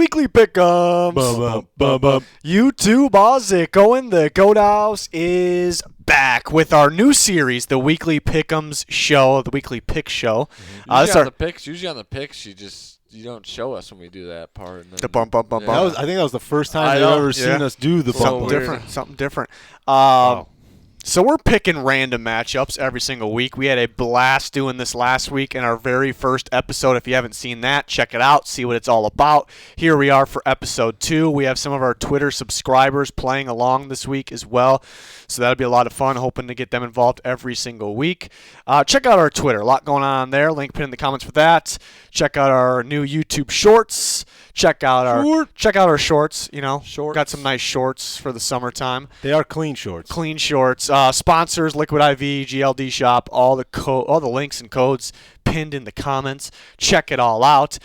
Weekly Pick'ems. YouTube Ozic going. The Goat House is back with our new series, the Weekly Pick'ems show, the Weekly Pick Show. Usually on the picks, you don't show us when we do that part. The bump. I think that was the first time they've ever seen us do the bump. Something different. Wow. So we're picking random matchups every single week. We had a blast doing this last week in our very first episode. If you haven't seen that, check it out, see what it's all about. Here we are for episode 2. We have some of our Twitter subscribers playing along this week as well. So that'll be a lot of fun, hoping to get them involved every single week. Check out our Twitter. A lot going on there. Link pinned in the comments for that. Check out our new YouTube shorts. Check out our shorts. Got some nice shorts for the summertime. They are clean shorts. Clean shorts. Sponsors: Liquid IV, GLD Shop. All the links and codes pinned in the comments. Check it all out.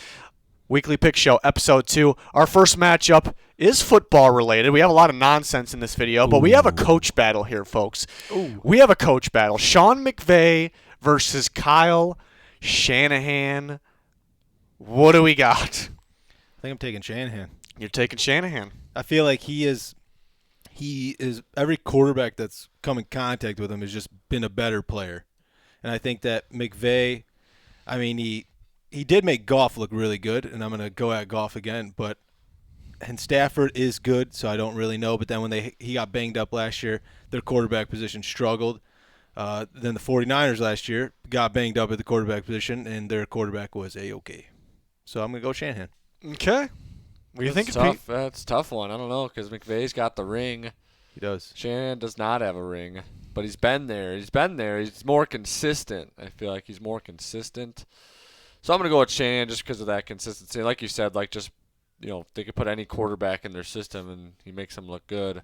Weekly Pick Show, episode 2. Our first matchup is football related. We have a lot of nonsense in this video, but we have a coach battle here, folks. Ooh. We have a coach battle. Sean McVay versus Kyle Shanahan. What do we got? I think I'm taking Shanahan. You're taking Shanahan. I feel like he is every quarterback that's come in contact with him has just been a better player. And I think that McVay, he did make Goff look really good, and I'm going to go at Goff again, and Stafford is good, so I don't really know. But then when he got banged up last year, their quarterback position struggled. Then the 49ers last year got banged up at the quarterback position, and their quarterback was A-OK. So I'm going to go Shanahan. Okay. What do you think, Pete? That's a tough one. I don't know, because McVay's got the ring. He does. Shanahan does not have a ring, but he's been there. He's more consistent. I feel like he's more consistent. So I'm going to go with Shanahan just because of that consistency. Like you said, they could put any quarterback in their system and he makes them look good.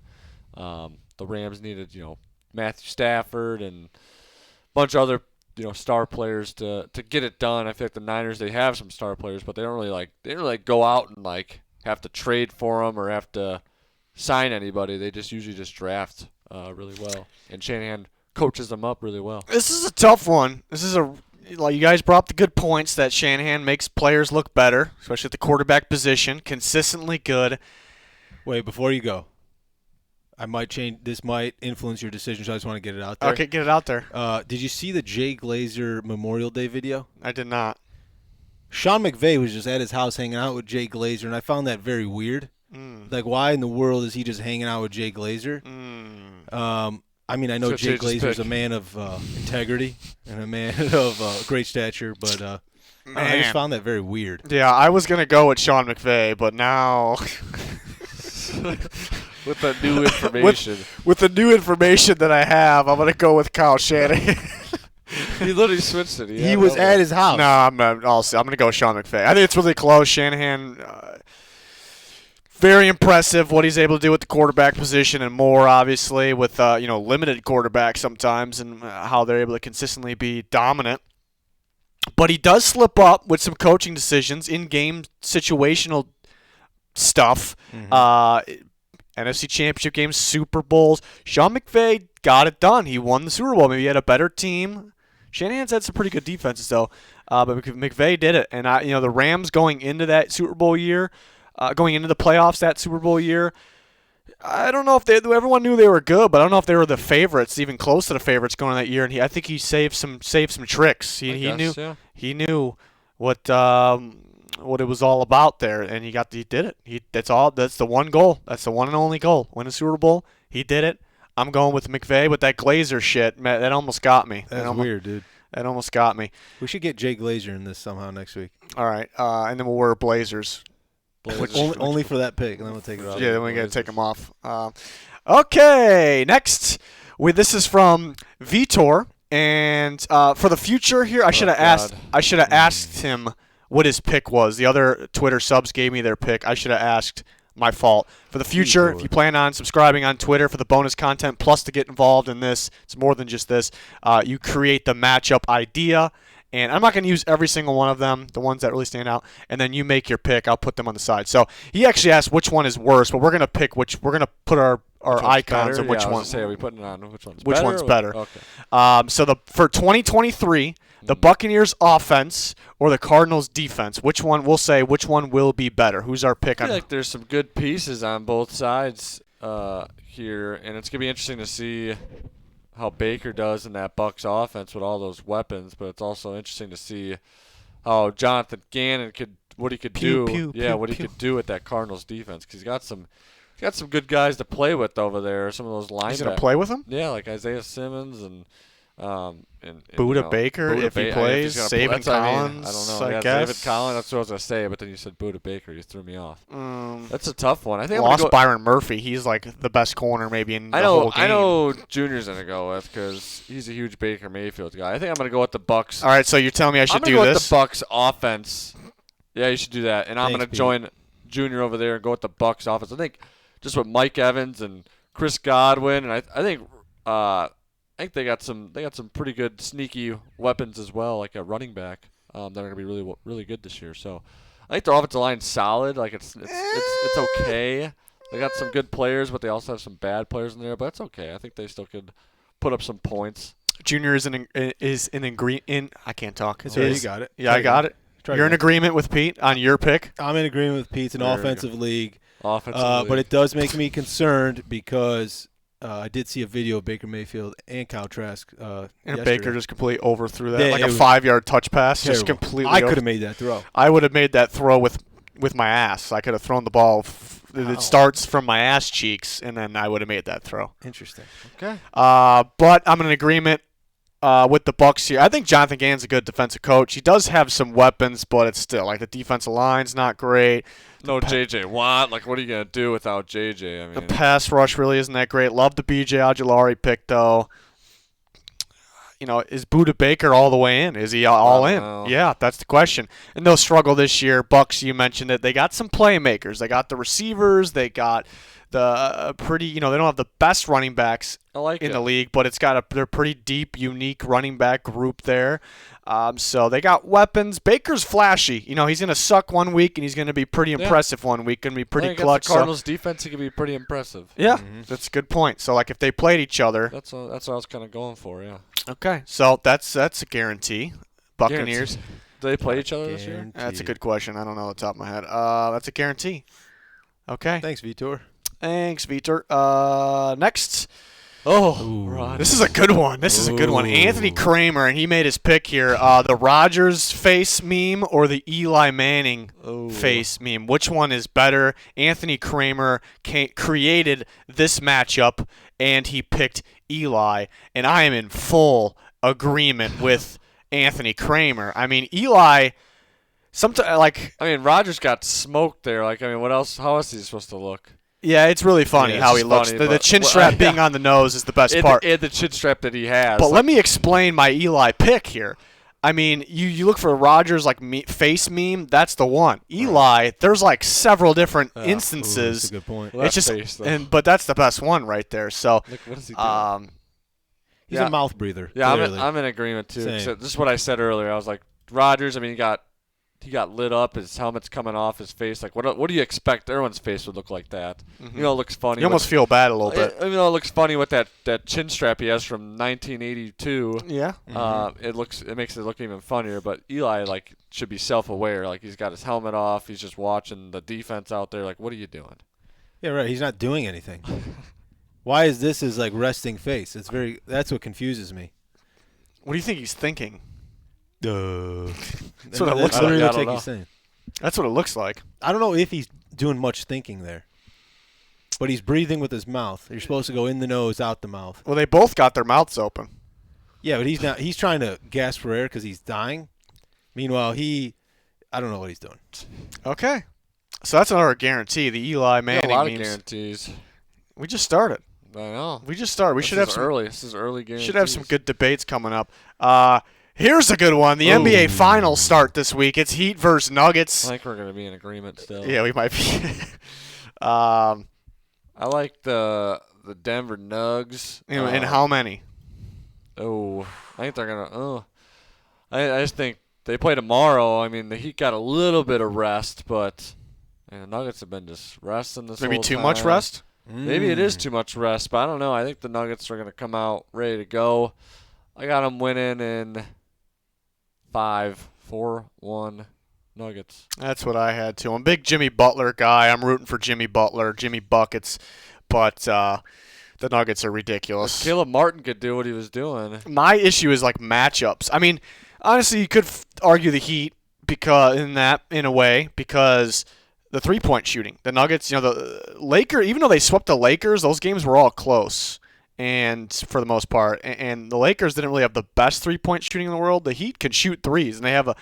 The Rams needed, Matthew Stafford and a bunch of other, star players to get it done. I feel like the Niners, they have some star players, but they don't really go out and have to trade for them or have to sign anybody. They usually just draft really well. And Shanahan coaches them up really well. This is a tough one. You guys brought up the good points that Shanahan makes players look better, especially at the quarterback position, consistently good. Wait, before you go, I might change. This might influence your decision, so I just want to get it out there. Okay, get it out there. Did you see the Jay Glazer Memorial Day video? I did not. Sean McVay was just at his house hanging out with Jay Glazer, and I found that very weird. Why in the world is he just hanging out with Jay Glazer? I know Jay Glazer's a man of integrity and a man of great stature, but I just found that very weird. Yeah, I was going to go with Sean McVay, but now with the new information. with the new information that I have, I'm going to go with Kyle Shanahan. He literally switched it. He was at his house. No, I'm going to go with Sean McVay. I think it's really close. Shanahan, very impressive what he's able to do with the quarterback position and more, obviously, with limited quarterbacks sometimes and how they're able to consistently be dominant. But he does slip up with some coaching decisions, in-game situational stuff. NFC Championship games, Super Bowls. Sean McVay got it done. He won the Super Bowl. Maybe he had a better team. Shanahan's had some pretty good defenses, though. But McVay did it. And, the Rams going into that Super Bowl year, going into the playoffs that Super Bowl year, I don't know if everyone knew they were good, but I don't know if they were the favorites, even close to the favorites going that year. And I think he saved some tricks. He knew what it was all about there, and he did it. That's the one goal. That's the one and only goal. Win a Super Bowl. He did it. I'm going with McVay, but that Glazer shit, man, that almost got me. That's weird, dude. That almost got me. We should get Jay Glazer in this somehow next week. All right, and then we'll wear Blazers. Only for that pick, and then we'll take it off. Yeah, then we got to take them off. Okay, next. This is from Vitor, and for the future here, I should have asked him what his pick was. The other Twitter subs gave me their pick. I should have asked. My fault. For the future, if you plan on subscribing on Twitter for the bonus content, plus to get involved in this, it's more than just this. You create the matchup idea, and I'm not going to use every single one of them, the ones that really stand out, and then you make your pick. I'll put them on the side. So he actually asked which one is worse, but we're going to pick we're going to put our icons of which one. Are we putting it on which one's better? Okay. So for 2023, The Buccaneers offense or the Cardinals defense? Which one will be better? Who's our pick I on? feel like there's some good pieces on both sides here, and it's gonna be interesting to see how Baker does in that Bucs offense with all those weapons. But it's also interesting to see how Jonathan Gannon could do. What he could do with that Cardinals defense, because he's got some good guys to play with over there. Some of those linebackers. He's gonna play with them? Yeah, like Isaiah Simmons and Buda Baker, if he plays, Saban Collins, I don't know. I Yeah, guess. Saban Collins, that's what I was going to say, but then you said Buda Baker. You threw me off. That's a tough one. I think Lost Byron Murphy. He's like the best corner maybe in the whole game. I know Junior's going to go with, because he's a huge Baker Mayfield guy. I think I'm going to go with the Bucs. All right, so you're telling me I should do I'm going to this? go with the Bucs offense. Yeah, you should do that. And I'm going to join Junior over there and go with the Bucs offense. I think just with Mike Evans and Chris Godwin, and I think they got some pretty good sneaky weapons as well, like a running back that are going to be really really good this year. So I think their offensive line's solid. Like it's okay. They got some good players, but they also have some bad players in there. But it's okay. I think they still could put up some points. Junior is in agreement. I can't talk. You got it. Yeah, I got it. You're in agreement with Pete on your pick? I'm in agreement with Pete. It's an offensive league. Offensive league. But it does make me concerned because I did see a video of Baker Mayfield and Kyle Trask and yesterday. Baker just completely overthrew that. Yeah, like it a was 5-yard touch pass. terrible. Just completely I could have made that throw. I would have made that throw with my ass. I could have thrown the ball. It starts from my ass cheeks, and then I would have made that throw. Interesting. Okay. But I'm in agreement with the Bucs here. I think Jonathan Gannon's a good defensive coach. He does have some weapons, but it's still like the defensive line's not great. No J.J. Watt. Like, what are you going to do without J.J.? I mean, The pass rush really isn't that great. Love the B.J. Ojulari pick, though. You know, is Buda Baker all the way in? Is he all in? know. Yeah, that's the question. And they'll struggle this year. Bucs, you mentioned it. They got some playmakers. They got the receivers. They got the pretty, they don't have the best running backs in the league, but they're pretty deep, unique running back group there. So they got weapons. Baker's flashy. He's going to suck one week, and he's going to be pretty impressive one week. Going to be pretty clutch. The Cardinals' defense, he could be pretty impressive. Yeah, that's a good point. So, like, if they played each other. That's what I was kind of going for, yeah. Okay, so that's a guarantee. Buccaneers. Do they play each other this year? That's a good question. I don't know off the top of my head. That's a guarantee. Okay. Thanks, Vitor. Thanks, Vitor. Next. Rodgers. This is a good one. Anthony Kramer, and he made his pick here. The Rodgers face meme or the Eli Manning face meme? Which one is better? Anthony Kramer created this matchup, and he picked Eli, and I am in full agreement with Anthony Kramer. I mean, Eli, Rodgers got smoked there. What else? How else is he supposed to look? Yeah, it's really funny how he looks. The chin strap being on the nose is the best part. And the chin strap that he has. But let me explain my Eli pick here. I mean, you look for a Rodgers face meme. That's the one. Eli, there's several different instances. That's a good point. Well, it's just, face, but that's the best one right there. So, look, what is he doing? He's a mouth breather. Yeah, clearly. I'm in agreement too. This is what I said earlier. I was like, Rodgers. I mean, he got lit up. His helmet's coming off his face. Like, what do you expect? Everyone's face would look like that. Mm-hmm. It looks funny. You almost feel bad a little bit. It looks funny with that chin strap he has from 1982. Yeah. It makes it look even funnier. But Eli should be self-aware. Like, he's got his helmet off. He's just watching the defense out there. Like, what are you doing? Yeah, right. He's not doing anything. Why is this his resting face? That's what confuses me. What do you think he's thinking? That's what it looks literally like. what he's saying. That's what it looks like. I don't know if he's doing much thinking there, but he's breathing with his mouth. You're supposed to go in the nose, out the mouth. Well, they both got their mouths open. Yeah, but he's not. He's trying to gasp for air because he's dying. Meanwhile, I don't know what he's doing. Okay. So that's another guarantee. The Eli Manning a lot memes. of guarantees. We just started. I know. We just started. This is early guarantees. Should have some good debates coming up. Here's a good one. The NBA Finals start this week. It's Heat versus Nuggets. I think we're going to be in agreement still. Yeah, we might be. I like the Denver Nugs. And how many? I think they're going to I just think they play tomorrow. I mean, the Heat got a little bit of rest, but the Nuggets have been just resting this Maybe whole too time. much rest? Maybe it is too much rest, but I don't know. I think the Nuggets are going to come out ready to go. I got them winning in 4-1 Nuggets. That's what I had too. I'm a big Jimmy Butler guy. I'm rooting for Jimmy Butler, Jimmy Buckets, but the Nuggets are ridiculous. If Caleb Martin could do what he was doing. My issue is like matchups. I mean, honestly, you could argue the Heat because in a way because the 3-point shooting. The Nuggets, the Lakers, even though they swept the Lakers, those games were all close. And for the most part, and the Lakers didn't really have the best 3-point shooting in the world. The Heat can shoot threes, and they have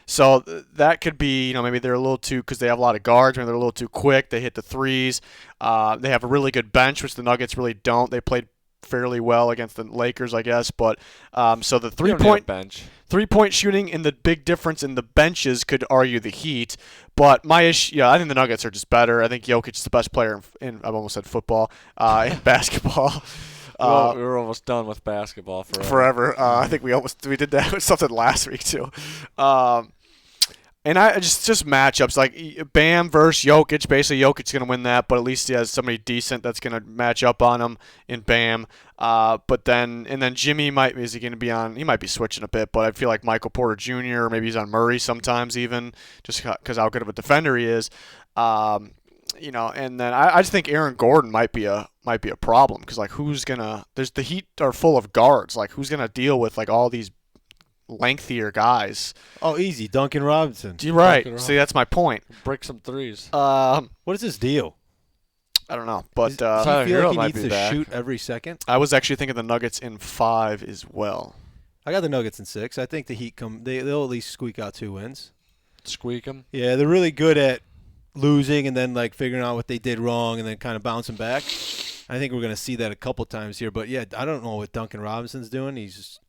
so that could be, maybe they're a little too, because they have a lot of guards, maybe they're a little too quick. They hit the threes. They have a really good bench, which the Nuggets really don't. They played fairly well against the Lakers, I guess. But so the 3-point shooting and the big difference in the benches could argue the Heat. But my issue, I think the Nuggets are just better. I think Jokic is the best player in I've almost said football, in basketball. We were almost done with basketball forever. I think we did that with something last week too. And I just matchups like Bam versus Jokic. Basically, Jokic's gonna win that, but at least he has somebody decent that's gonna match up on him in Bam. But then Jimmy is he gonna be on? He might be switching a bit, but I feel like Michael Porter Jr. or maybe he's on Murray sometimes even, just because how good of a defender he is. And then I just think Aaron Gordon might be a problem because like the Heat are full of guards, like who's gonna deal with like all these lengthier guys? Oh, easy, Duncan Robinson. You're right. See, that's my point. Break some threes. What is his deal? I don't know, but do you feel like he needs to shoot every second? I was actually thinking the Nuggets in 5 as well. I got the Nuggets in 6. I think the Heat they'll at least squeak out 2 wins. Squeak them? Yeah, they're really good at losing and then like figuring out what they did wrong and then kind of bouncing back. I think we're going to see that a couple times here. But yeah, I don't know what Duncan Robinson's doing. He's just,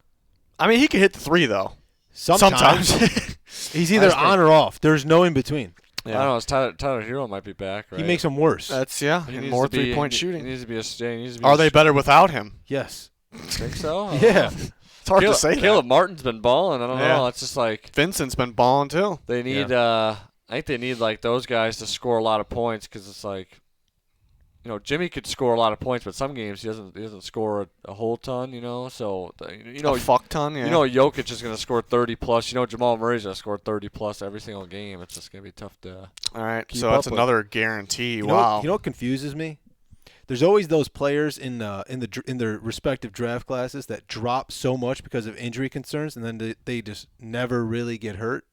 I mean, he can hit the 3 though. Sometimes. He's either on or off. There's no in between. Yeah. I don't know. Tyler Hero might be back, right? He makes them worse. That's more 3-point shooting. He needs to be Are they better without him? Yes. Think so? Yeah. It's hard to say. Caleb Martin's been balling. I don't know. It's just like Vincent's been balling too. They need. I think they need like those guys to score a lot of points because it's like, Jimmy could score a lot of points, but some games he doesn't score a whole ton. So a fuck ton. Yeah. Jokic is going to score 30 plus. Jamal Murray's going to score 30 plus every single game. It's just going to be tough to. All right, so that's another guarantee. Wow. You know what confuses me? There's always those players in their respective draft classes that drop so much because of injury concerns, and then they just never really get hurt.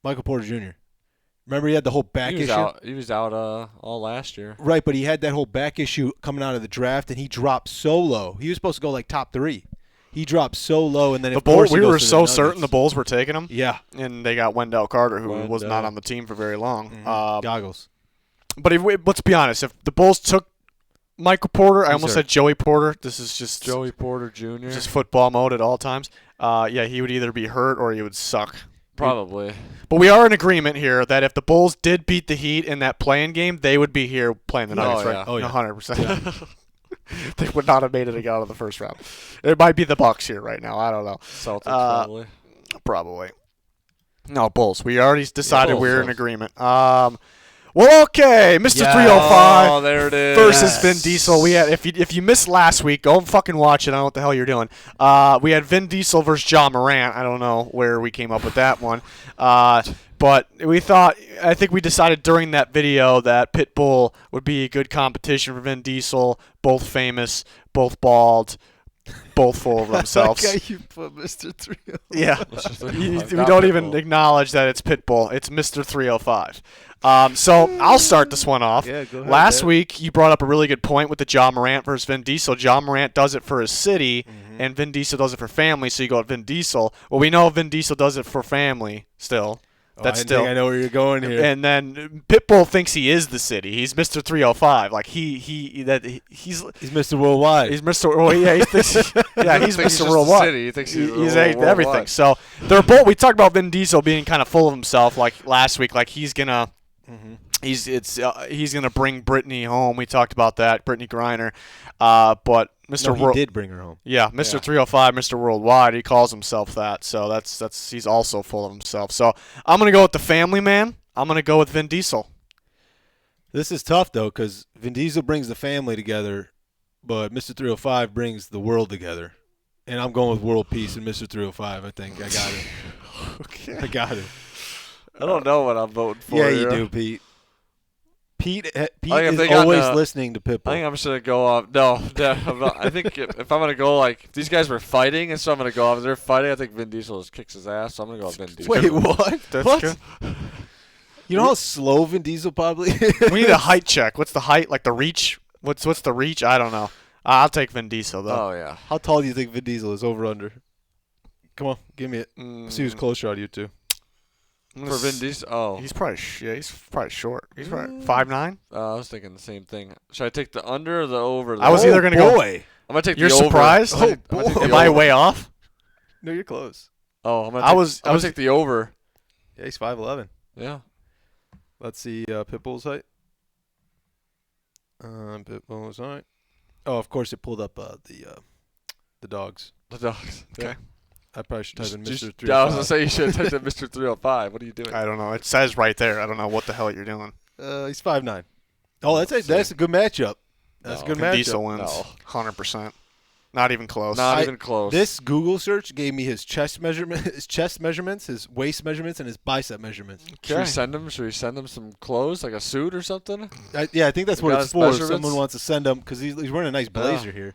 Michael Porter Jr. Remember he had the whole back issue? He was out all last year. Right, but he had that whole back issue coming out of the draft, and he dropped so low. He was supposed to go like top 3. He dropped so low, and then we were so certain the Bulls were taking him. Yeah. And they got Wendell Carter, who was not on the team for very long. Mm-hmm. Goggles. But let's be honest. If the Bulls took Michael Porter, I almost said Joey Porter. This is just Joey Porter Jr. Just football mode at all times. He would either be hurt or he would suck. Probably. But we are in agreement here that if the Bulls did beat the Heat in that play-in game, they would be here playing the Nuggets, right? Oh, yeah. 100%. Yeah. They would not have made it out of the first round. It might be the Bucks here right now. I don't know. Celtics probably. Probably. No, Bulls. We already decided we're in agreement. Well, okay, Mr. 305 oh, there it is. versus Vin Diesel. We had if you missed last week, go and fucking watch it. I don't know what the hell you're doing. We had Vin Diesel versus John Morant. I don't know where we came up with that one. But I think we decided during that video that Pitbull would be a good competition for Vin Diesel. Both famous, both bald, both full of themselves. You put Mr. 305. Yeah. We don't even acknowledge that it's Pitbull. It's Mr. 305. So I'll start this one off. Yeah, go ahead, Last week, you brought up a really good point with the John Morant versus Vin Diesel. John Morant does it for his city, and Vin Diesel does it for family, so you go with Vin Diesel. Well, we know Vin Diesel does it for family still. I think I know where you're going here. And then Pitbull thinks he is the city. He's Mr. 305. Like he's Mr. Worldwide. He's Mr. Oh yeah, he's Mr. Worldwide. He thinks he's everything. worldwide. So they're both. We talked about Vin Diesel being kind of full of himself, like last week. Like he's gonna. He's gonna bring Brittany home. We talked about that, Brittany Griner. But he did bring her home. Yeah, Mr. 305, Mr. Worldwide. He calls himself that. So that's he's also full of himself. So I'm gonna go with the family man. I'm gonna go with Vin Diesel. This is tough though, because Vin Diesel brings the family together, but Mr. 305 brings the world together. And I'm going with world peace and Mr. 305. I think I got it. Okay. I got it. I don't know what I'm voting for. Yeah, here. you do, Pete. Pete if is they got always the- listening to I think Pitbull. I'm just gonna go off. No, I'm not. I think if I'm gonna go if these guys were fighting, and so I'm gonna go off. If they're fighting, I think Vin Diesel just kicks his ass. So I'm gonna go with Vin Diesel. Wait, what? That's What? good. You know how slow Vin Diesel probably is? We need a height check. What's the height? Like the reach? What's the reach? I don't know. I'll take Vin Diesel though. Oh yeah. How tall do you think Vin Diesel is over under? Come on, give me it. Mm, See who's closer out of you two. I'm For gonna Vin s- Diesel. Oh, He's probably he's probably short. He's probably 5'9". I was thinking the same thing. Should I take the under or the over? I was either gonna go- boy. I'm gonna take You're the over. surprised? I'm gonna take the Am I over. way off? No, you're close. Oh, I'm gonna I take, was- I'm gonna take the over. Yeah, he's 5'11". Yeah. Let's see Pitbull's height. Pitbull's height. Oh, of course it pulled up the dogs. The dogs. Okay. Yeah. I probably should type in Just- Mr. Yeah, I was 305. gonna say you should have typed in Mr. 305. What are you doing? I don't know. It says right there. I don't know what the hell you're doing. He's 5'9". Oh, that's a good matchup. That's a No. good Vin matchup. Diesel wins. No. 100%. Not even close. Not I- even close. This Google search gave me his chest measurements, his waist measurements, and his bicep measurements. Should we Okay. send him? Should we send him some clothes, like a suit or something? I think that's You what got it's his for. If measurements? someone wants to send him because he's wearing a nice blazer here.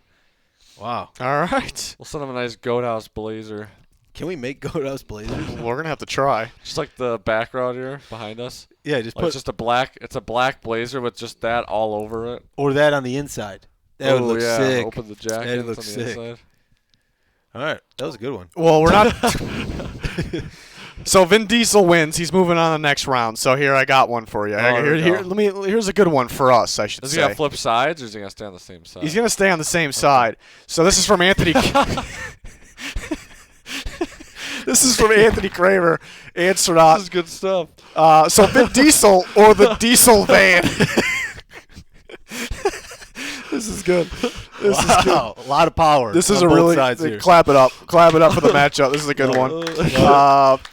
Wow. All right. We'll send him a nice goat house blazer, Can we make Goat House blazers? We're going to have to try. just like the background here behind us. Yeah, just Like put just a black. It's a black blazer with just that all over it. or that on the inside. That would Oh, look yeah. sick. Open the jacket. That'd it's look on the sick. inside. All right, that was a good one. Well, we're not. So Vin Diesel wins. He's moving on to the next round. So here I got one for you. Oh, there we go. Here's a good one for us, I should Is he say. gonna flip sides or is he gonna stay on the same side? He's going to stay on the same side. So this is from Anthony. This is from Anthony Kramer. Answer This not. is good stuff. So Vin Diesel or the Diesel van. This is good. This is good. Wow, a lot of power. This is on a both really sides here. clap it up for the matchup. This is a good one.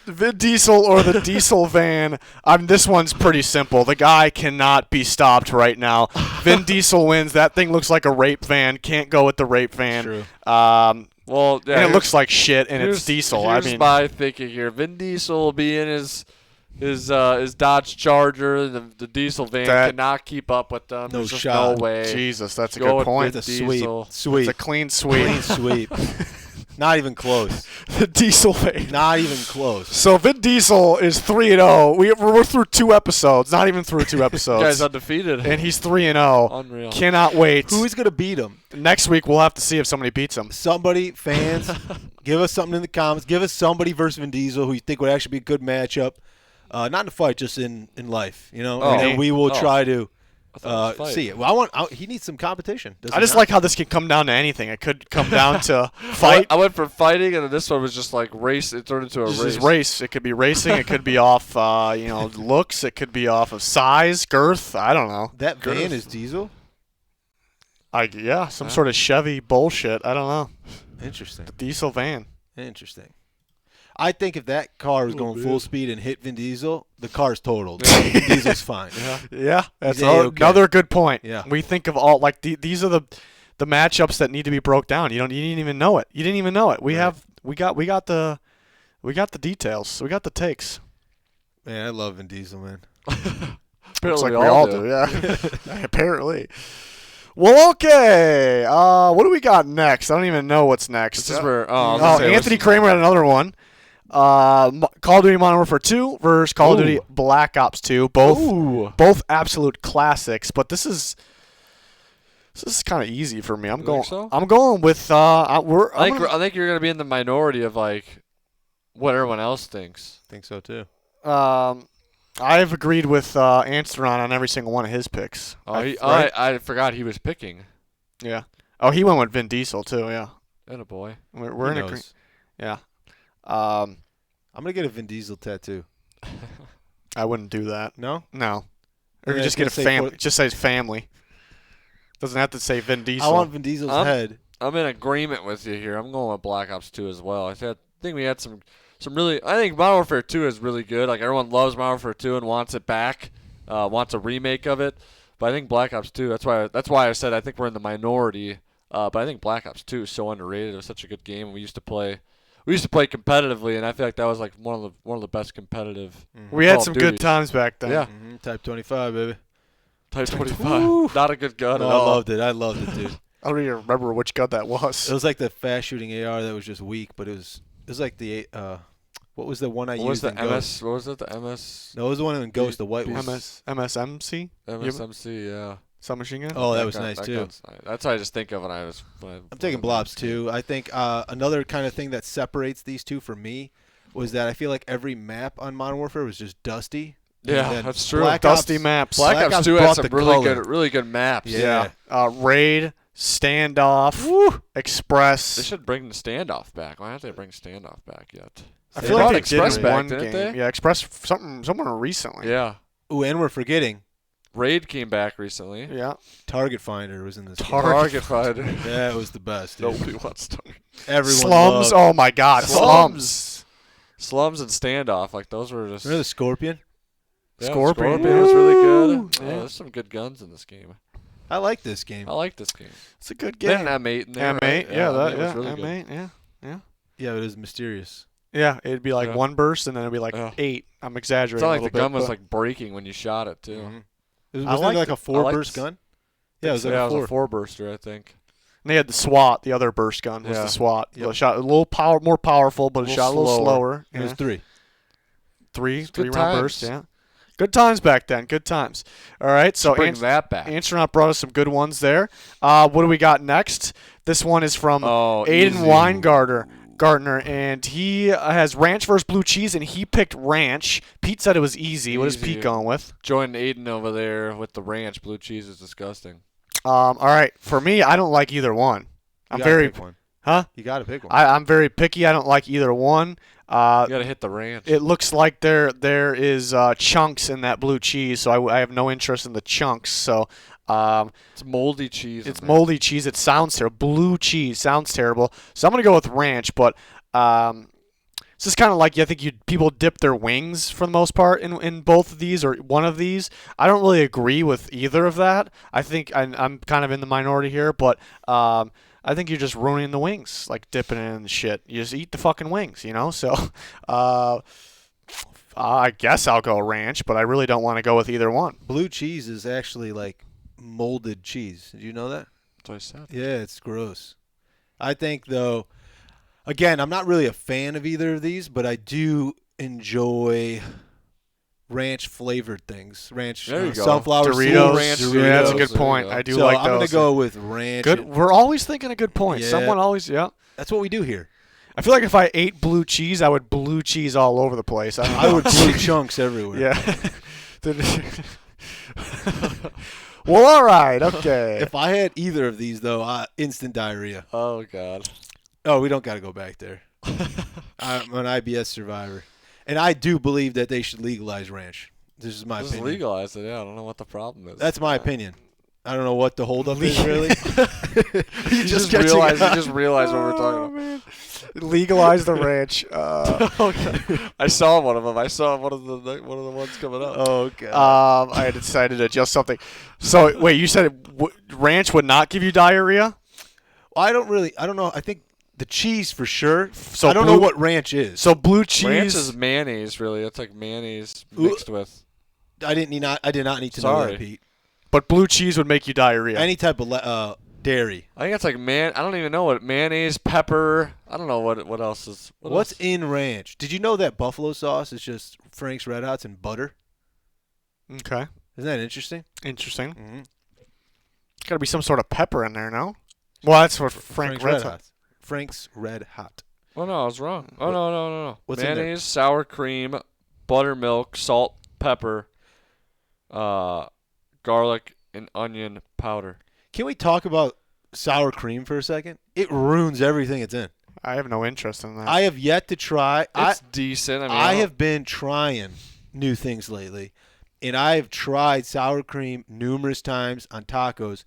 Vin Diesel or the Diesel van. This one's pretty simple. The guy cannot be stopped right now. Vin Diesel wins. That thing looks like a rape van. Can't go with the rape van. True. Well, yeah, And it looks like shit, and it's Diesel. Here's my thinking here. Vin Diesel will be in his Dodge Charger. The Diesel van That- cannot keep up with them. No There's just shot. no way. Jesus, that's a Go good with point. It's a Diesel. sweep. It's a clean sweep. Clean sweep. Not even close. The Diesel van. Not even close. So Vin Diesel is 3-0. We're through 2 episodes. Not even through 2 Guy's episodes. undefeated. And he's 3-0. Unreal. Cannot wait. Who's gonna beat him? Next week we'll have to see if somebody beats him. Somebody, fans, give us something in the comments. Give us somebody versus Vin Diesel who you think would actually be a good matchup. Not in a fight, just in life, you know. Oh. And then we will Oh. try to I thought it was a fight. see it. Well, he needs some competition. does I he just not? like how this can come down to anything. It could come down to fight. I went for fighting, and then this one was just like race. It turned into a This race. is race. It could be racing. It could be off, looks. It could be off of size, girth. I don't know. that van Girth. is Diesel. Some sort of Chevy bullshit. I don't know. Interesting. The Diesel van. Interesting. I think if that car was going full speed and hit Vin Diesel, the car's totaled. Vin Diesel's fine. Yeah, that's He's A-okay. another good point. Yeah. We think of all these are the matchups that need to be broke down. You didn't even know it. You didn't even know it. We got the details. We got the takes. Man, I love Vin Diesel, man. Looks Apparently like we all do. Yeah. Apparently. Well, okay. What do we got next? I don't even know what's next. This is where. I was gonna say, Anthony listen, Kramer had another one. Call of Duty Modern Warfare 2 versus Call of Duty Black Ops 2. Both absolute classics. But this is kind of easy for me. I'm You going. think so? I'm going with. I think you're gonna be in the minority of like what everyone else thinks. I think so too. I've agreed with Amsterdam on every single one of his picks. Oh, Right? I forgot he was picking. Yeah. Oh, he went with Vin Diesel too. Yeah. And a boy. We're Who in knows? agreement. Yeah. I'm gonna get a Vin Diesel tattoo. I wouldn't do that. No. No. Or Yeah, you just I get a was gonna say family. for- It just says family. Doesn't have to say Vin Diesel. I want Vin Diesel's head. I'm in agreement with you here. I'm going with Black Ops 2 as well. I think we had some really. I think Modern Warfare 2 is really good. Like everyone loves Modern Warfare 2 and wants it back, wants a remake of it. But I think Black Ops 2. That's why I said I think we're in the minority. But I think Black Ops 2 is so underrated. It was such a good game. We used to play we used to play competitively, and I feel like that was like one of the best competitive. We had Call of some good Duties. times back then. Yeah. Type 25, baby. Type 25. Not a good gun No, at all. I loved it, dude. I don't even remember which gun that It was. was like the fast shooting AR that was just weak, but it was like the what was the one I What was used the in Ghost? MS? What was it? The MS? No, it was the one in Ghost, the white one. MSMC? MSMC, yeah. Submachine gun? Oh, that was gun- nice that too. gun's nice. That's what I just think of when I was. I'm taking blobs too. I think another kind of thing that separates these two for me was that I feel like every map on Modern Warfare was just dusty. Yeah, And then that's true. Black Dusty Ops, maps. Black Black Ops Ops 2 had brought some the really good maps. Yeah. Raid, Standoff, Express. They should bring the standoff back. Why haven't they bring standoff back yet? I They feel like brought they Express did in back, one didn't game. they? Yeah, Express somewhere recently. Yeah. Ooh, and we're forgetting Raid came back recently. Yeah. Target Finder was in this. game. Target Finder. That was the best. Dude. Nobody wants Target. Everyone Slums. loved- Oh my God. Slums. Slums and standoff. Like those were just. Remember the Scorpion? Yeah, Scorpion. Scorpion was really good. Woo. Oh, Yeah. there's some good guns in this game. I like this game. I like this game. It's a good They had game. an M8 in there. M8. right? Yeah, that. it Yeah. was really good. M8. Yeah. Yeah, it was mysterious. Yeah. It'd be like Yeah. one burst, and then it'd be like Yeah. 8. I'm It's exaggerating. not a like the little gun bit, was but- like breaking when you shot it too. Mhm. It was, I wasn't it liked like it. a 4-burst this. gun? Yeah, it was like yeah, a it 4. was a 4-burster, I think. And they had the SWAT. The other burst gun was Yeah. the SWAT. Yep. It shot a little more powerful, but it A shot a little little slower. slower. It was Yeah. 3. Three good round times. bursts. Yeah. Good times back then. Good times. All right. So Bring that back. Astronaut brought us some good ones there. What do we got next? This one is from Aiden easy. Weingartner, and he has ranch versus blue cheese, and he picked ranch. Pete said it was easy. What is Easy. Pete going with? Join Aiden over there with the ranch. Blue cheese is disgusting. All right. For me, I don't like either one. I'm very, pick one. huh? You got to pick one. I'm very picky. I don't like either one. You gotta hit the ranch. It looks like there is chunks in that blue cheese, so I have no interest in the chunks. So It's moldy cheese. it's in there. moldy cheese. It sounds terrible. Blue cheese sounds terrible. So I'm gonna go with ranch, but it's just kind of like I think people dip their wings for the most part in both of these or one of these. I don't really agree with either of that. I think I'm kind of in the minority here, but I think you're just ruining the wings, like dipping it in the shit. You just eat the fucking wings, you know? So I guess I'll go ranch, but I really don't want to go with either one. Blue cheese is actually like molded cheese. Did you know that? That's what I said. Yeah, it's gross. I think, though, again, I'm not really a fan of either of these, but I do enjoy ranch-flavored things. Ranch, There you go. sunflower Doritos. seeds, Ranch Yeah, that's a Doritos. good There point. you go. I do So like I'm going those. to go with ranch. Good. We're always thinking of good points. Yeah. Someone always, yeah. That's what we do here. I feel like if I ate blue cheese, I would blue cheese all over the place. I don't know. I would blue chunks everywhere. Yeah. Well, all right. Okay. If I had either of these, though, instant diarrhea. Oh God. Oh, we don't got to go back there. I'm an IBS survivor. And I do believe that they should legalize ranch. This is my Just opinion. legalize it. Yeah, I don't know what the problem is. That's my opinion. I don't know what the holdup is, really. You just catching realize. You on. just realize what we're talking about. Man. Legalize the ranch. I saw one of them. I saw one of the ones coming up. Oh, God. I had decided to adjust something. So wait, you said ranch would not give you diarrhea? I don't know. I think the cheese for sure. So I don't know what ranch is. So blue cheese. Ranch is mayonnaise, really. It's like mayonnaise mixed with. I did not need to know Sorry. that, Pete. But blue cheese would make you diarrhea. Any type of dairy. I think it's like I don't even know what mayonnaise, pepper. I don't know what else is. What's else? in ranch? Did you know that buffalo sauce is just Frank's Red Hots and butter? Okay. Isn't that interesting? Interesting. Mm-hmm. Got to be some sort of pepper in there, no? Well, that's what Frank Frank's Red Red Hot. Hot. Frank's Red Hot. Oh no, I was wrong. Oh no. What's in there? Mayonnaise, sour cream, buttermilk, salt, pepper, garlic, and onion powder. Can we talk about sour cream for a second? It ruins everything it's in. I have no interest in that. I have yet to try. It's decent. I mean, I have been trying new things lately, and I have tried sour cream numerous times on tacos.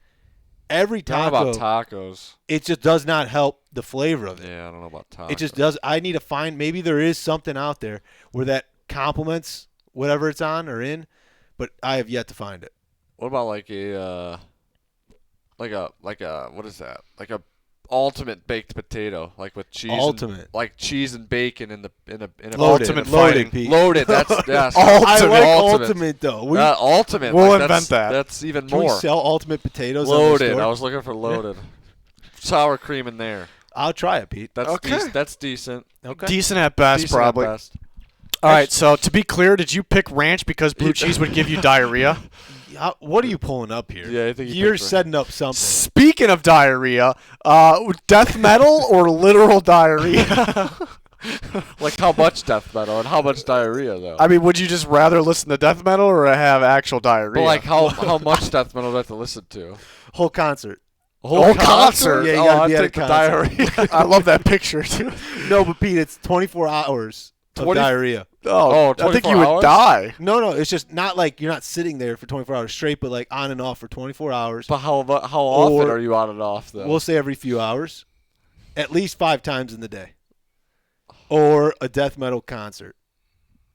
Every Talk about taco, tacos. it just does not help the flavor of it. Yeah, I don't know about tacos. It just does. I need to find, maybe there is something out there where that complements whatever it's on or in, but I have yet to find it. What about like a what is that? Like a ultimate baked potato, like with cheese. Ultimate. Like cheese and bacon in a Loaded. Ultimate Loaded, fighting. Pete. Loaded. That's yes. I like Ultimate. ultimate though. Ultimate. We'll like, invent that. That's even Can we more. sell ultimate potatoes? On the Loaded. store? I was looking for loaded. Sour cream in there. I'll try it, Pete. That's Okay. that's decent. Okay. Decent at best, Decent probably. At best. All right, so to be clear, did you pick ranch because blue cheese would give you diarrhea? What are you pulling up here? Yeah, I think You're picked setting up something. Speaking of diarrhea, death metal or literal diarrhea? Like how much death metal and how much diarrhea though? I mean, would you just rather listen to death metal or have actual diarrhea? But like how much death metal do I have to listen to? Whole concert. A Whole concert? Yeah, you oh, gotta I'd be at a take the concert. diarrhea. I love that picture, too. No, but Pete, it's 24 hours of 20 diarrhea. Oh, I think 24 you would hours? die. No, it's just not like you're not sitting there for 24 hours straight, but like on and off for 24 hours. But how often Or- are you on and off though? We'll say every few hours, at least 5 times in the day. Or a death metal concert.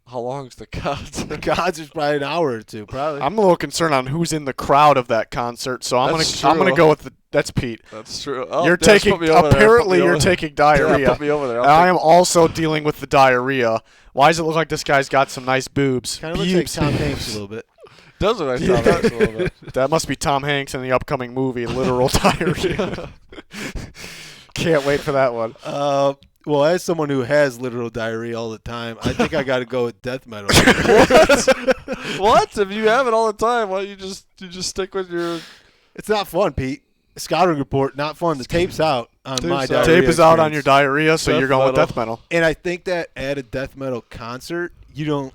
How long's the concert? The concert's probably an hour or two, probably. I'm a little concerned on who's in the crowd of that concert, so I'm That's gonna true. go with that's Pete. That's true. Oh, You're just taking put me over there. apparently Put me you're over there. taking diarrhea. Yeah, put me over there. And I am also dealing with the diarrhea. Why does it look like this guy's got some nice boobs? Kind of looks like Tom Hanks a little bit. Does look like Yeah. Tom Hanks a little bit. That must be Tom Hanks in the upcoming movie, Literal Diarrhea. Can't wait for that one. Well, as someone who has literal diarrhea all the time, I think I got to go with death metal. What? If you have it all the time, why don't you just stick with your? It's not fun, Pete. Scouting report, not fun. The tape's out on my Tape's out. diarrhea. Tape is out on your experience. diarrhea, so Death you're going with metal. death metal. And I think that at a death metal concert, you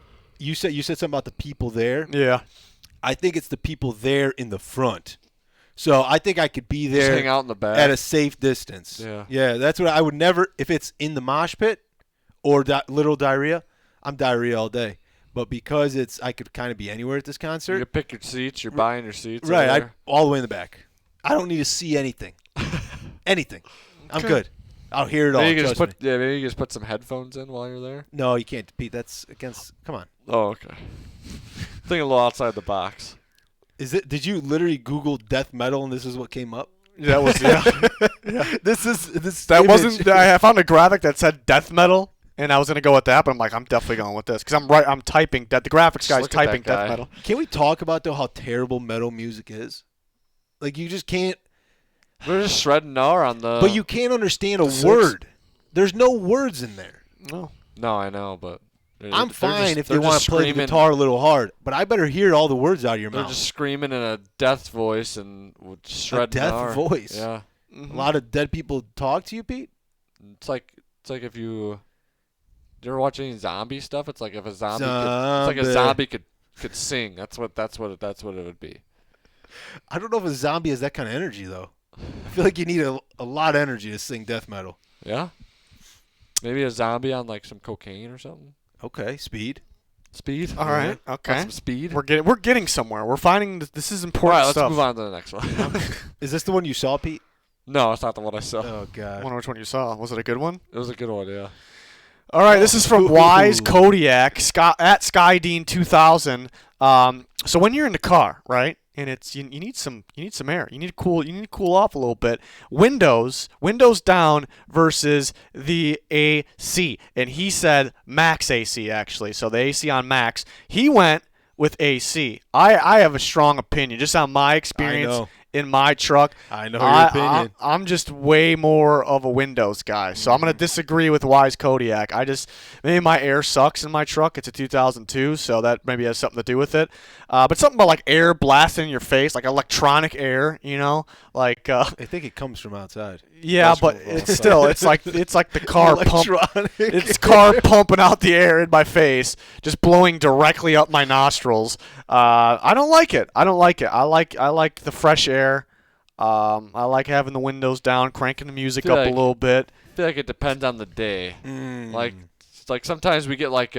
said something about the people there. Yeah. I think it's the people there in the front. So I think I could be Just there hang out in the back. at a safe distance. Yeah. That's what I would never. If it's in the mosh pit or literal diarrhea, I'm diarrhea all day. But because I could kind of be anywhere at this You concert. can pick your seats. You're buying your seats. Right, over I there. all the way in the back. I don't need to see anything. Anything. I'm Okay. good. I'll hear it all. Maybe you can Trust just me. maybe you just put some headphones in while you're there. No, you can't, Pete. That's against. Come on. Oh, okay. Think a little outside the box. Did you literally Google death metal and this is what came up? That was yeah. This That image- wasn't. I found a graphic that said death metal, and I was gonna go with that, but I'm like, I'm definitely going with this because I'm typing that. The graphics Just guy's look at that typing guy. death metal. Can we talk about though how terrible metal music is? Like you just can't. We're just shredding R on the. But you can't understand a six. word. There's no words in there. No. No, I know, but. I'm fine if they're they want just to play the screaming- guitar a little hard, but I better hear all the words out of your They're mouth. just screaming in a death voice and with shredding death R. voice? Yeah, Mm-hmm. A lot of dead people talk to you, Pete. it's like if you ever watch any zombie stuff. It's like if a zombie, it's like a Zombie. zombie could sing. That's what it would be. I don't know if a zombie has that kind of energy though. I feel like you need a lot of energy to sing death metal. Yeah, maybe a zombie on like some cocaine or something. Okay, speed. Speed. All right. Want Okay. some speed. We're getting somewhere. We're finding this is All important right, let's stuff. move on to the next one. Is this the one you saw, Pete? No, it's not the one I saw. Oh I God. wonder which one you saw. Was it a good one? It was a good one, yeah. All right, this is from Ooh. Wise Kodiak at Skydean 2000. So when you're in the car, right, and it's you need some air. You need to cool off a little bit. Windows down versus the AC, and he said max AC actually. So the AC on max. He went with AC. I have a strong opinion just on my experience know. in my truck. I know your opinion. I'm just way more of a Windows guy, so I'm gonna disagree with Wise Kodiak. Maybe my air sucks in my truck. It's a 2002, so that maybe has something to do with it. But something about like air blasting in your face, like electronic air, like I think it comes from outside. yeah, That's but cool. it's still it's like the car pump. Electronic. It's car pumping out the air in my face, just blowing directly up my nostrils. I don't like it. I like the fresh air. I like having the windows down, cranking the music Feel up a like- little bit. I feel like it depends on the day. Mm. Like sometimes we get like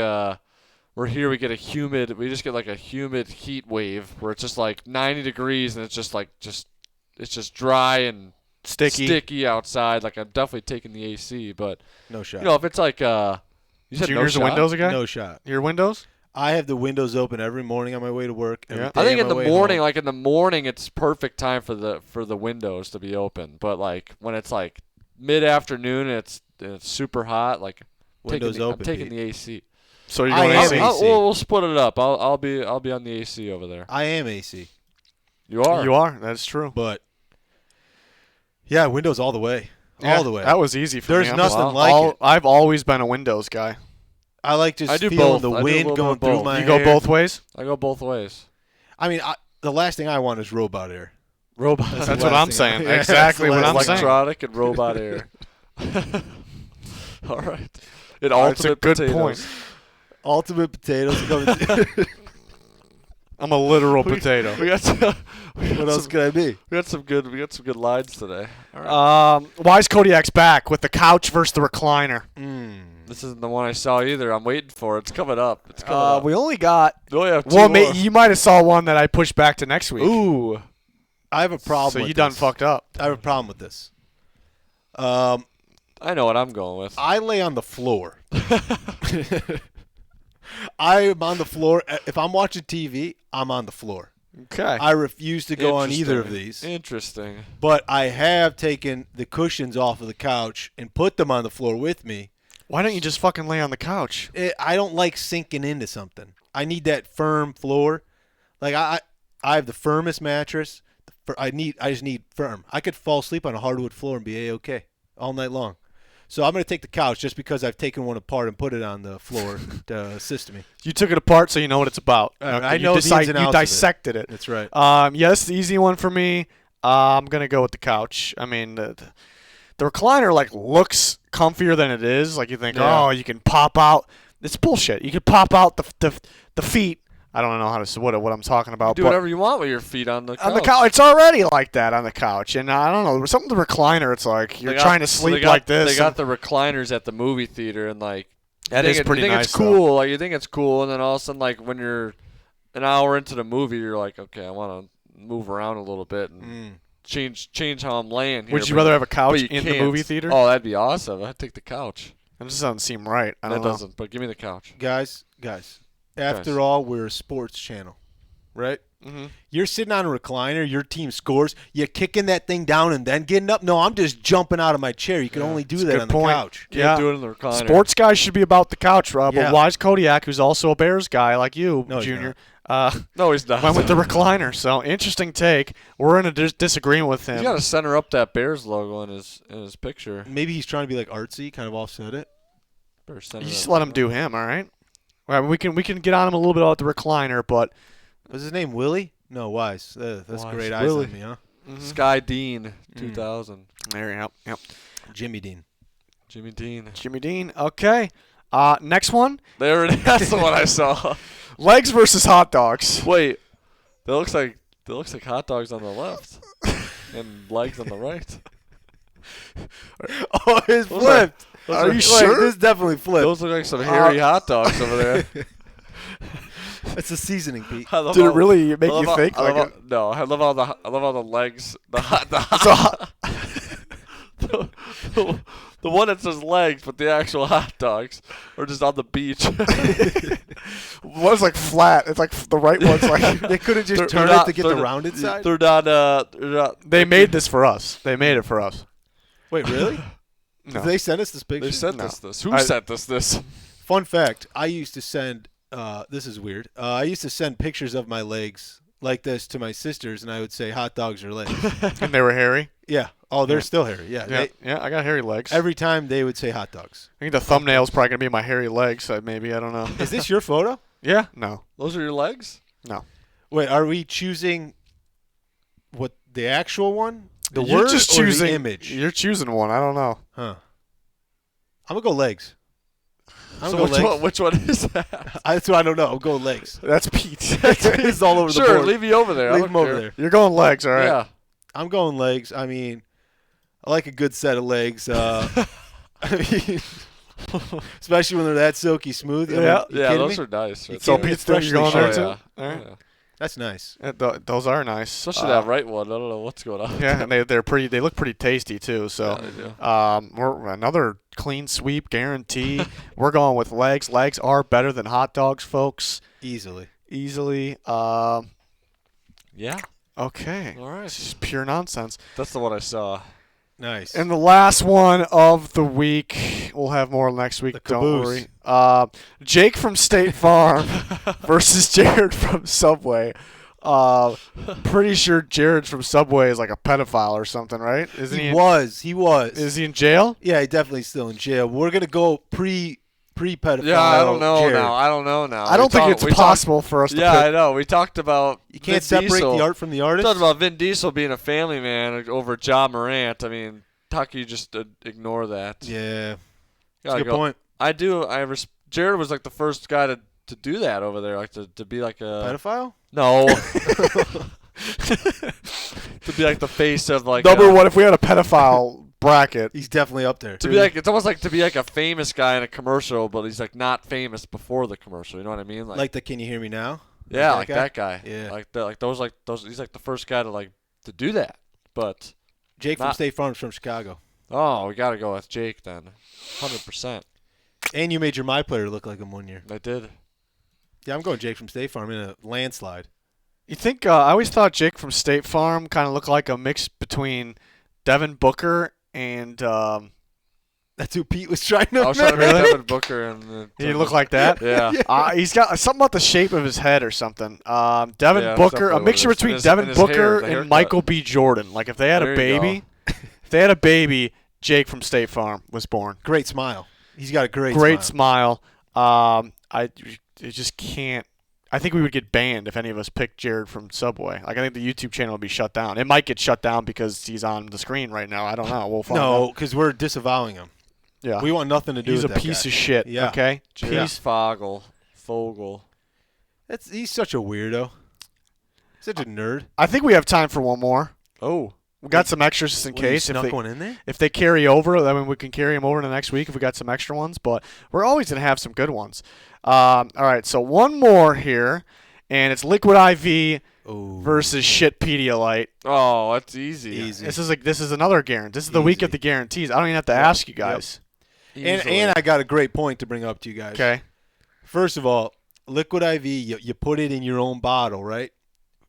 we're here we just get like a humid heat wave where it's just like 90 degrees and it's just dry and sticky outside. Like I'm definitely taking the AC, but No shot. if it's like you said Junior's no a shot? Windows guy. No shot. Your Windows? I have the windows open every morning on my way to work. every Yeah. day I think on in my the way morning, home. like in the morning, it's perfect time for the windows to be open. But like when it's like mid-afternoon and it's super hot, like Windows I'm open, taking Pete. the AC. So you're I going am AC. AC. We'll split it up. I'll be on the AC over there. I am AC, You are. You are. That's true. but yeah, Windows all the way. Yeah, All the way. That was easy for There's me. I'm nothing just- like it. I've always been a Windows guy. I like just I do feeling both. the I do a wind little going bit of through both. my You hair. go both ways? I go both ways. I mean, the last thing I want is robot air. Robot. That's That's the what last I'm thing saying. I- yeah, Exactly that's the what I'm last saying. Electronic and robot air. All right. In That's a ultimate good potatoes. point. Ultimate potatoes coming. I'm a literal potato. We got some, What else could I be? we got some good lines today. All right. Why is Kodiak's back with the couch versus the recliner? This isn't the one I saw either. I'm waiting for it. It's coming up. It's coming up. We only got. We only have two Well, more. you might have saw one that I pushed back to next week. Ooh. I have a problem. So with you done this. fucked up. I have a problem with this. I know what I'm going with. I lay on the floor. I'm on the floor. If I'm watching TV, I'm on the floor. Okay. I refuse to go on either of Interesting. these. Interesting. But I have taken the cushions off of the couch and put them on the floor with me. Why don't you just fucking lay on the couch? I don't like sinking into something. I need that firm floor. Like I have the firmest mattress. I just need firm. I could fall asleep on a hardwood floor and be A-okay all night long. So I'm going to take the couch just because I've taken one apart and put it on the floor to assist me. You took it apart, so you know what it's about. I You know the ins and outs You of it. dissected it. That's right. Yeah, this is the easy one for me. I'm gonna go with the couch. I mean, the recliner like looks comfier than it is. Like you think, Yeah. oh, you can pop out. It's bullshit. You can pop out the feet. I don't know how to what I'm talking about. Do but whatever you want with your feet on the couch. on the couch, it's already like that on the couch, and I don't know. Something the recliner, it's like you're trying to sleep like this. They got the recliners at the movie theater, and like That you is think pretty you think nice, it's cool. Like you think it's cool, and then all of a sudden, like when you're an hour into the movie, you're like, okay, I want to move around a little bit and change how I'm laying here. Would you rather have a couch but you in the can't. movie theater? Oh, that'd be awesome. I'd take the couch. That just doesn't seem right. I don't That know. doesn't. But give me the couch. Guys, after all, we're a sports channel, right? Mm-hmm. You're sitting on a recliner, your team scores, you kicking that thing down and then getting up? No, I'm just jumping out of my chair. You can only do That's a that good on the point. couch. Can't Yeah. do it in the recliner. Sports guys should be about the couch, Rob. Yeah. But why is Kodiak, who's also a Bears guy like you, No, he's Junior, No, he's not. went with the recliner? So interesting take. We're in a disagreement with him. He's got to center up that Bears logo in his picture. Maybe he's trying to be like artsy, kind of offset it. Better center You just that let him up. do him, all right? All right, we can get on him a little bit about the recliner, but Was his name Willie? No, Wise. That's Wise. great eyes Willie. on me, huh? Sky Dean, 2000. there, yep. Jimmy Dean. Jimmy Dean. Jimmy Dean. Okay. Next one: There it is. That's the one I saw. legs versus hot dogs. Wait, that looks like hot dogs on the left and legs on the right. Oh, it's Those flipped. Are you Wait, sure? This definitely flipped. Those look like some hairy hot dogs over there. It's a seasoning, Pete. I love Did it all- really make I love you all- think? I love Like all- no, I love all the legs. The one that says legs, but the actual hot dogs are just on the beach. one's like flat. It's like the right one's like. They could have just They're turned not- it to get they're the not- rounded side. They're not. They're not. They made this for us. They made it for us. Wait, really? No. Did they send us this picture? They sent No. us this. Who I- sent us this? Fun fact: I used to send. This is weird. I used to send pictures of my legs like this to my sisters, and I would say hot dogs or legs. And they were hairy. Yeah. Oh, they're Yeah. still hairy. Yeah. Yeah, I got hairy legs. Every time they would say hot dogs. I think the thumbnail's probably gonna be my hairy legs. Maybe I don't know. Is this your photo? Yeah. No. Those are your legs? No. Wait, are we choosing what the actual one? The You're word just or choosing the image? You're choosing one. I don't know. Huh. I'm gonna go legs. I'm So gonna go legs. which one is that? That's what I don't know. I'm going legs. That's Pete. It's all over the Sure, board. leave me over there. I Leave don't them over care. there. You're going legs, all right? Yeah. I'm going legs. I mean, I like a good set of legs. I mean, especially when they're that silky smooth. I mean, Yeah. you Yeah, kidding those me? are nice. You So kidding me? Pete's still Freshly going there shaved. too? yeah. All right. Yeah. That's nice. Those are nice. Especially that right one. I don't know what's going on. Yeah, and they're pretty. They look pretty tasty too. So, Yeah, they do. we're another clean sweep guarantee. We're going with legs. Legs are better than hot dogs, folks. Easily. Easily. Yeah. Okay. All right. It's just pure nonsense. That's the one I saw. Nice. And the last one of the week, we'll have more next week. The Don't caboose. worry. Jake from State Farm versus Jared from Subway. Pretty sure Jared from Subway is like a pedophile or something, right? Isn't he? He was. Is he in jail? Yeah, he's definitely still in jail. We're gonna go pre-pedophile. Yeah, I don't know Jared. now. I don't know now. I don't think it's possible for us to Yeah, pick. I know. We talked about You can't Vin separate Diesel. the art from the We artist. talked about Vin Diesel being a family man over John Morant. I mean, how can you just ignore that? Yeah, that's Gotta a good go. point. I do. Jared was like the first guy to do that over there, like to be like a Pedophile? no, to be like the face of like Number one, if we had a pedophile bracket, He's definitely up there. to be like it's almost like to be like a famous guy in a commercial, but he's like not famous before the commercial. You know what I mean? Like the Can You Hear Me Now? yeah, that like guy? that guy. Yeah. like those. He's like the first guy to do that. But Jake from Not- State Farm's from Chicago. oh, we gotta go with Jake then, 100%. And you made your My Player look like him one year. I did. Yeah, I'm going Jake from State Farm in a landslide. you think? I always thought Jake from State Farm kind of looked like a mix between Devin Booker and. That's who Pete was trying to I was trying to make Really? Devin Booker and He looked like that. yeah. He's got something about the shape of his head or something. Devin Yeah, Booker, definitely a mixture what it is. between And his Devin hair, Booker the and haircut. Michael B. Jordan. Like if they had There a you baby, if they had a baby, Jake from State Farm was born. Great smile. He's got a great Smile. It just can't. I think we would get banned if any of us picked Jared from Subway. Like I think the YouTube channel would be shut down. It might get shut down because he's on the screen right now. I don't know. We'll find No, out. because we're disavowing him. Yeah. We want nothing to do He's a with that piece guy. of shit. Yeah. Okay. James Fogel. He's such a weirdo. Such a nerd. I think we have time for one more. Oh, We got some extras just in What, you case. snuck one in there? If they carry over, I mean, we can carry them over to the next week if we got some extra ones. But we're always going to have some good ones. All right, so one more here, and it's Liquid IV Oh. versus shit Pedialyte. oh, that's easy. Easy. This is another guarantee. This is the week Easy. of the guarantees. I don't even have to ask you guys. And I got a great point to bring up to you guys. Okay. First of all, Liquid IV, you put it in your own bottle, right?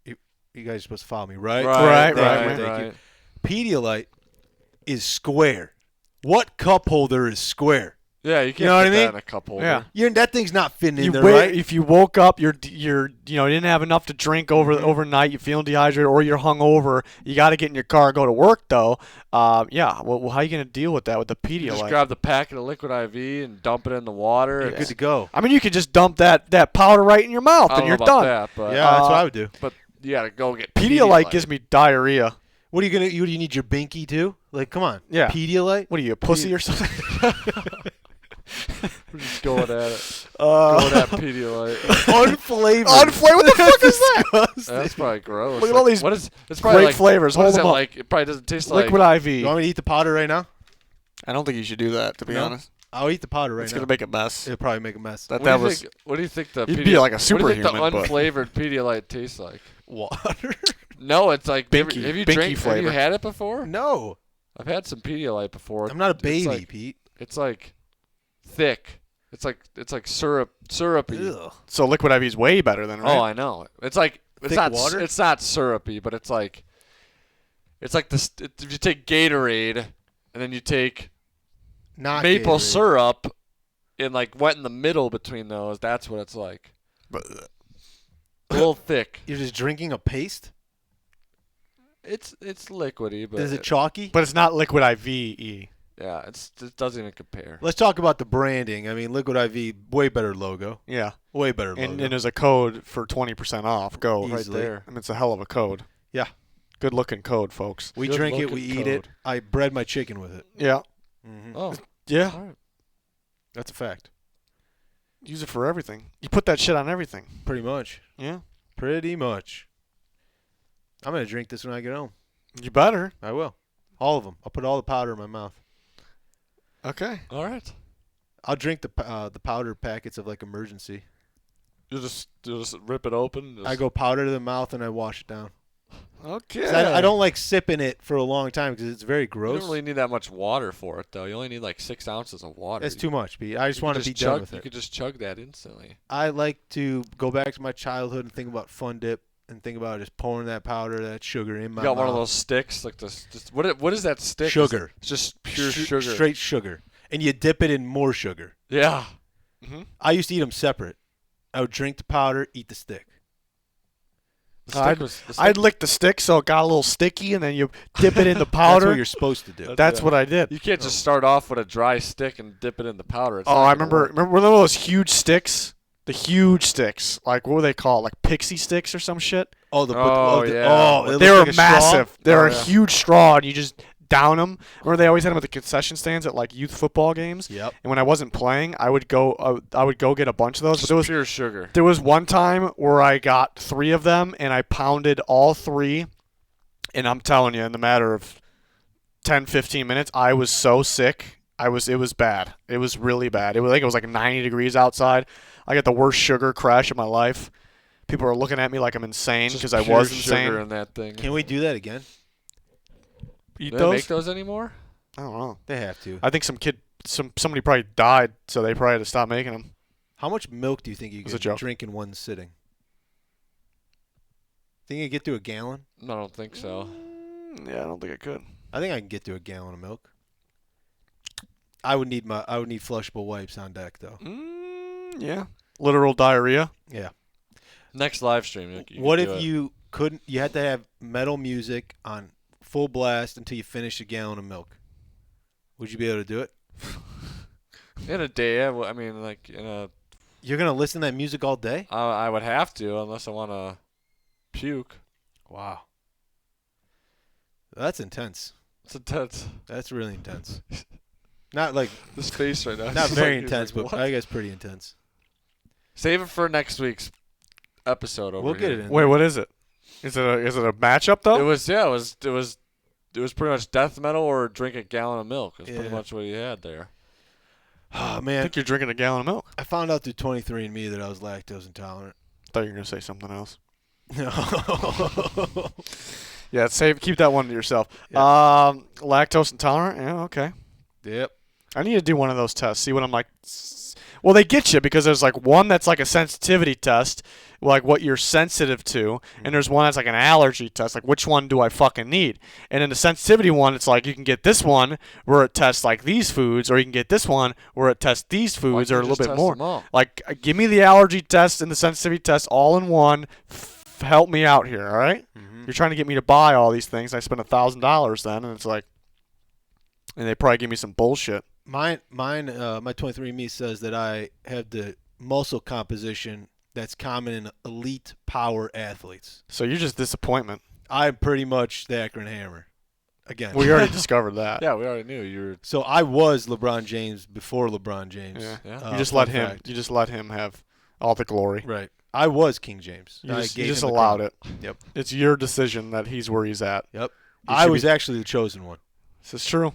You guys are supposed to follow me, right? Right, Thank you. Pedialyte is square. What cup holder is square? Yeah, you can't You know what put I that mean? in a cup holder. Yeah. That thing's not fitting in You there, wait, right? If you woke up, you didn't have enough to drink overnight, you're feeling dehydrated, or you're hungover, you got to get in your car and go to work though. Yeah. Well, how are you gonna deal with that with the You just Pedialyte? grab the packet of Liquid IV and dump it in the water. You're It's- good to go. I mean, you could just dump that powder right in your mouth I and don't you're know about done. that, but Yeah, that's what I would do. but you gotta go get Pedialyte gives me diarrhea. What are you gonna? You need your binky too? Like, come on. Yeah. Pedialyte. What are you, a pussy or something? We're just going at it. Uh, Going at Pedialyte. Unflavored. Unflavored? What the fuck is that? That's probably gross. Look at all these What is? It's probably great like, flavors. What Hold is them that up. like? It probably doesn't taste Liquid like. You IV. want me to eat the powder right now? I don't think you should do that, to be No? honest. I'll eat the powder right It's now. gonna make a mess. It'll probably make a mess. What do you think the? You'd be like a What do you think superhuman, the but- unflavored Pedialyte tastes like? Water? No, it's like Binky- Have you binky drank? Have flavor. you had it before? No. I've had some Pedialyte before. I'm not a baby, It's like, Pete. it's like thick. It's like syrupy. Ugh. So Liquid IV is way better than, right? Oh, I know. It's like it's Thick not water? it's not syrupy, but it's like this. If you take Gatorade and then you take Not maple Gatorade. syrup and like went in the middle between those, that's what it's like. A little thick. You're just drinking a paste? It's liquidy, but Is it chalky? But it's not Liquid IV. yeah, it doesn't even compare. Let's talk about the branding. I mean, Liquid IV, way better logo. Yeah. Way better logo. And there's a code for 20% off. Go. Right Easily. there. I mean, it's a hell of a code. Yeah. Good looking code, folks. We Good drink it, looking we eat it. code. I bread my chicken with it. Yeah. Oh, Yeah. all right. That's a fact. Use it for everything. You put that shit on everything. Pretty much. Yeah. Pretty much. I'm going to drink this when I get home. You better. I will. All of them. I'll put all the powder in my mouth. Okay. All right. I'll drink the powder packets of like emergency. You'll just rip it open. I go powder to the mouth and I wash it down. Okay. 'Cause I don't like sipping it for a long time because it's very You gross. don't really need that much water for it, though. You only need like 6 ounces of water. That's too much, Pete. I just You want could to be chug, done with You it. could just chug that instantly. I like to go back to my childhood and think about Fun Dip and think about just pouring that powder, that sugar in my You got mouth. one of those sticks, like this. Just, what is that stick? Sugar. It's just pure sugar. Straight sugar. And you dip it in more sugar. Yeah. I used to eat them separate. I would drink the powder, eat the stick. The stick I'd lick the stick so it got a little sticky, and then you dip it in the powder. That's what you're supposed to do. That's what I did. You can't just start off with a dry stick and dip it in the powder. It's Oh, not I gonna remember. work. Remember one of those huge sticks? The huge sticks. Like, what were they called? Like pixie sticks or some shit? Oh, yeah. it They looked were like a straw? massive. They were yeah. a huge straw, and you just down them. Remember they always had them at the concession stands at like youth football games. Yep. And when I wasn't playing, I would go get a bunch of those. Just But pure sugar. there was one time where I got 3 of them, and I pounded all 3. And I'm telling you, in the matter of 10, 15 minutes, I was so sick. It was bad. It was really bad. I think it was like 90 degrees outside. I got the worst sugar crash of my life. People are looking at me like I'm insane Just because I pure was sugar insane. in that thing. Can we do that again? Eat Do they those? make those anymore? I don't know. They have to. I think somebody probably died, so they probably had to stop making them. How much milk do you think you It was a could joke. drink in one sitting? Think you could get to a gallon? No, I don't think so. Yeah, I don't think I could. I think I can get to a gallon of milk. I would need flushable wipes on deck though. Yeah. Literal diarrhea. Yeah. Next live stream. You What can do if it. you couldn't? You had to have metal music on full blast until you finished a gallon of milk. Would you be able to do it? in a day? I mean, like in a. You're gonna listen to that music all day? I would have to unless I want to puke. Wow. That's intense. It's intense. That's really intense. Not like This face right now. not is very like- intense, he's like, but "What?" I guess pretty intense. Save it for next week's episode. Over We'll get here. it in. Wait, what is it? Is it a matchup though? It was pretty much death metal or drink a gallon of milk. That's pretty Yeah. much what he had there. Oh I man, think you're drinking a gallon of milk. I found out through 23andMe that I was lactose intolerant. I thought you were gonna say something else. No. Yeah, keep that one to yourself. Yep. Lactose intolerant. Yeah, okay. Yep. I need to do one of those tests. See what I'm like. Well, they get you because there's like one that's like a sensitivity test, like what you're sensitive to, and there's one that's like an allergy test, like which one do I fucking need? And in the sensitivity one, it's like you can get this one where it tests like these foods, or you can get this one where it tests these foods, Why or a can't you little just bit test more. them all? Like, give me the allergy test and the sensitivity test all in one. Help me out here, all right? Mm-hmm. You're trying to get me to buy all these things. I spend $1,000 then, and it's like, and they probably give me some bullshit. My 23andMe says that I have the muscle composition that's common in elite power athletes. So you're just disappointment. I'm pretty much the Akron Hammer. Again. We already discovered that. Yeah, we already knew you were. So I was LeBron James before LeBron James. Yeah. Yeah. You just fun let him. fact. You just let him have all the glory. Right. I was King James. You I just, gave you just him the allowed crown. it. Yep. It's your decision that he's where he's at. Yep. You I should was be- actually the chosen one, This is true.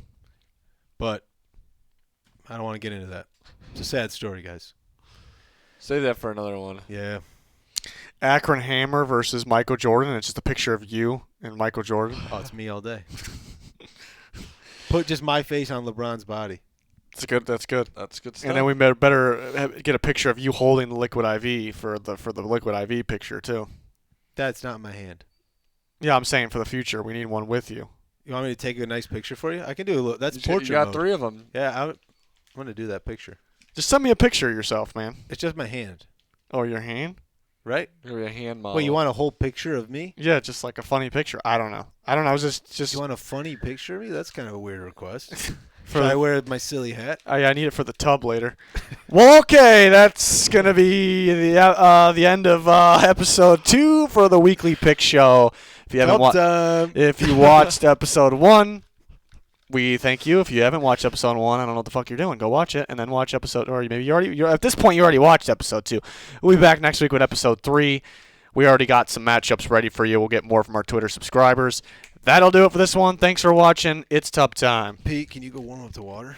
but I don't want to get into that. It's a sad story, guys. Save that for another one. Yeah. Akron Hammer versus Michael Jordan. It's just a picture of you and Michael Jordan. Oh, it's me all day. Put just my face on LeBron's body. That's good. That's good. That's good stuff. And then we better get a picture of you holding the liquid IV for the liquid IV picture too. That's not my hand. Yeah, I'm saying for the future, we need one with you. You want me to take a nice picture for you? I can do a little. That's you portrait got mode. 3 of them. Yeah, I'm going to do that picture. Just send me a picture of yourself, man. It's just my hand, Oh, your hand? right? You're a hand model. Wait, you want a whole picture of me? Yeah, just like a funny picture. I don't know. I was just You want a funny picture of me? That's kind of a weird request. for Should I wear my silly hat? I need it for the tub later. Well, okay, that's gonna be the end of episode 2 for the weekly pick show. If you haven't if you watched episode 1, we thank you. If you haven't watched episode 1, I don't know what the fuck you're doing. Go watch it, and then watch episode, or maybe you're at this point you already watched episode 2. We'll be back next week with episode 3. We already got some matchups ready for you. We'll get more from our Twitter subscribers. That'll do it for this one. Thanks for watching. It's tub time. Pete, can you go warm up the water?